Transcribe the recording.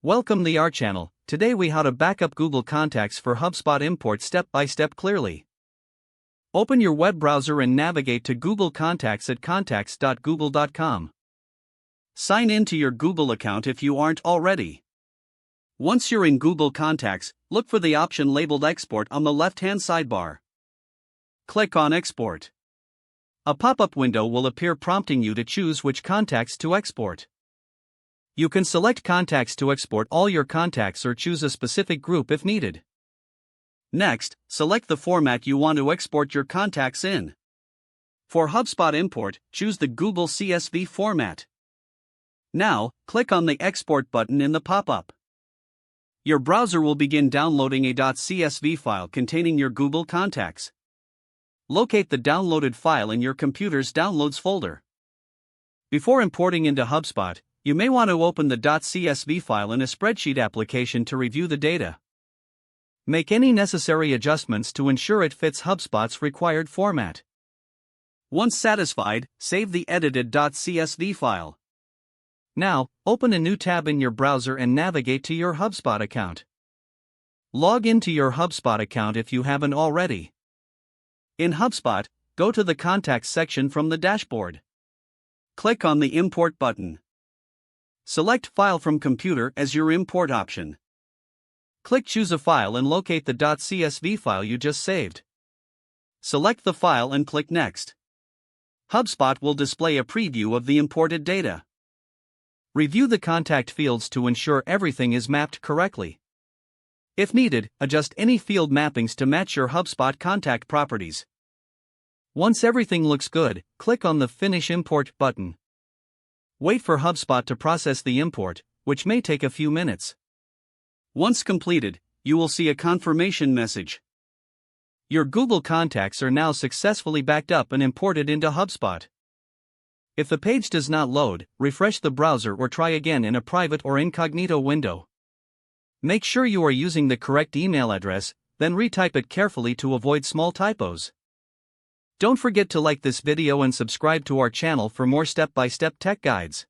Welcome to our channel. Today we how to backup Google Contacts for HubSpot import step by step clearly. Open your web browser and navigate to Google Contacts at contacts.google.com. Sign in to your Google account if you aren't already. Once you're in Google Contacts, look for the option labeled Export on the left-hand sidebar. Click on Export. A pop-up window will appear prompting you to choose which contacts to export. You can select contacts to export all your contacts or choose a specific group if needed. Next, select the format you want to export your contacts in. For HubSpot import, choose the Google CSV format. Now, click on the Export button in the pop-up. Your browser will begin downloading a .csv file containing your Google contacts. Locate the downloaded file in your computer's Downloads folder. Before importing into HubSpot, you may want to open the .csv file in a spreadsheet application to review the data. Make any necessary adjustments to ensure it fits HubSpot's required format. Once satisfied, save the edited .csv file. Now, open a new tab in your browser and navigate to your HubSpot account. Log into your HubSpot account if you haven't already. In HubSpot, go to the Contacts section from the dashboard. Click on the Import button. Select File from Computer as your import option. Click Choose a file and locate the .csv file you just saved. Select the file and click Next. HubSpot will display a preview of the imported data. Review the contact fields to ensure everything is mapped correctly. If needed, adjust any field mappings to match your HubSpot contact properties. Once everything looks good, click on the Finish Import button. Wait for HubSpot to process the import, which may take a few minutes. Once completed, you will see a confirmation message. Your Google contacts are now successfully backed up and imported into HubSpot. If the page does not load, refresh the browser or try again in a private or incognito window. Make sure you are using the correct email address, then retype it carefully to avoid small typos. Don't forget to like this video and subscribe to our channel for more step-by-step tech guides.